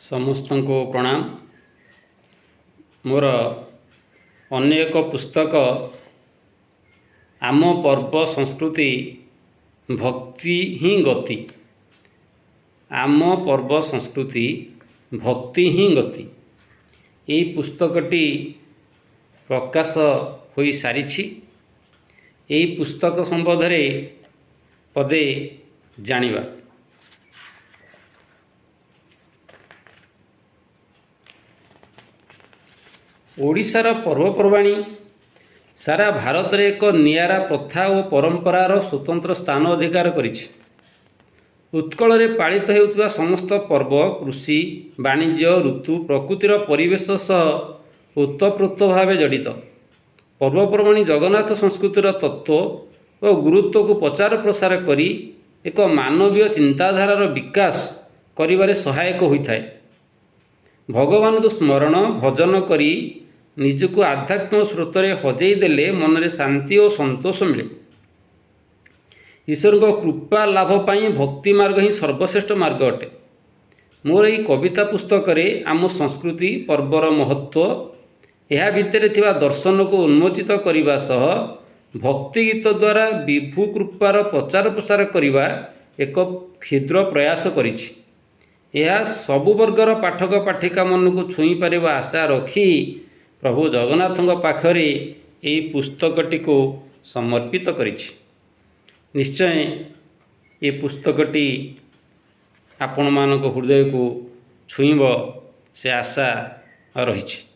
ସମସ୍ତଙ୍କୁ ପ୍ରଣାମ। ମୋର ଅନ୍ୟ ଏକ ପୁସ୍ତକ ଆମ ପର୍ବ ସଂସ୍କୃତି ଭକ୍ତି ହିଁ ଗତି। ଆମ ପର୍ବ ସଂସ୍କୃତି ଭକ୍ତି ହିଁ ଗତି। ଏହି ପୁସ୍ତକଟି ପ୍ରକାଶ ହୋଇସାରିଛି। ଏହି ପୁସ୍ତକ ସମ୍ବନ୍ଧରେ ପଦେ ଜାଣିବା। ଓଡ଼ିଶାର ପର୍ବପର୍ବାଣି ସାରା ଭାରତରେ ଏକ ନିଆରା ପ୍ରଥା ଓ ପରମ୍ପରାର ସ୍ୱତନ୍ତ୍ର ସ୍ଥାନ ଅଧିକାର କରିଛି। ଉତ୍କଳରେ ପାଳିତ ହେଉଥିବା ସମସ୍ତ ପର୍ବ କୃଷି, ବାଣିଜ୍ୟ, ଋତୁ, ପ୍ରକୃତିର ପରିବେଶ ସହ ଓତପ୍ରୋତ ଭାବେ ଜଡ଼ିତ। ପର୍ବପର୍ବାଣି ଜଗନ୍ନାଥ ସଂସ୍କୃତିର ତତ୍ତ୍ୱ ଓ ଗୁରୁତ୍ୱକୁ ପ୍ରଚାର ପ୍ରସାର କରି ଏକ ମାନବୀୟ ଚିନ୍ତାଧାରାର ବିକାଶ କରିବାରେ ସହାୟକ ହୋଇଥାଏ। ଭଗବାନଙ୍କୁ ସ୍ମରଣ ଭଜନ କରି ନିଜକୁ ଆଧ୍ୟାତ୍ମ ସ୍ରୋତରେ ହଜେଇ ଦେଲେ ମନରେ ଶାନ୍ତି ଓ ସନ୍ତୋଷ ମିଳେ। ଈଶ୍ୱରଙ୍କ କୃପା ଲାଭ ପାଇଁ ଭକ୍ତି ମାର୍ଗ ହିଁ ସର୍ବଶ୍ରେଷ୍ଠ ମାର୍ଗ ଅଟେ। ମୋର ଏହି କବିତା ପୁସ୍ତକରେ ଆମ ସଂସ୍କୃତି ପର୍ବର ମହତ୍ତ୍ୱ, ଏହା ଭିତରେ ଥିବା ଦର୍ଶନକୁ ଉନ୍ମୋଚିତ କରିବା ସହ ଭକ୍ତି ଗୀତ ଦ୍ୱାରା ବିଭୁ କୃପାର ପ୍ରଚାର ପ୍ରସାର କରିବା ଏକ କ୍ଷୁଦ୍ର ପ୍ରୟାସ କରିଛି। ଏହା ସବୁ ବର୍ଗର ପାଠକ ପାଠିକା ମନକୁ ଛୁଇଁ ପାରିବ ଆଶା ରଖି ପ୍ରଭୁ ଜଗନ୍ନାଥଙ୍କ ପାଖରେ ଏହି ପୁସ୍ତକଟିକୁ ସମର୍ପିତ କରିଛି। ନିଶ୍ଚୟ ଏ ପୁସ୍ତକଟି ଆପଣମାନଙ୍କ ହୃଦୟକୁ ଛୁଇଁବ ସେ ଆଶା ରହିଛି।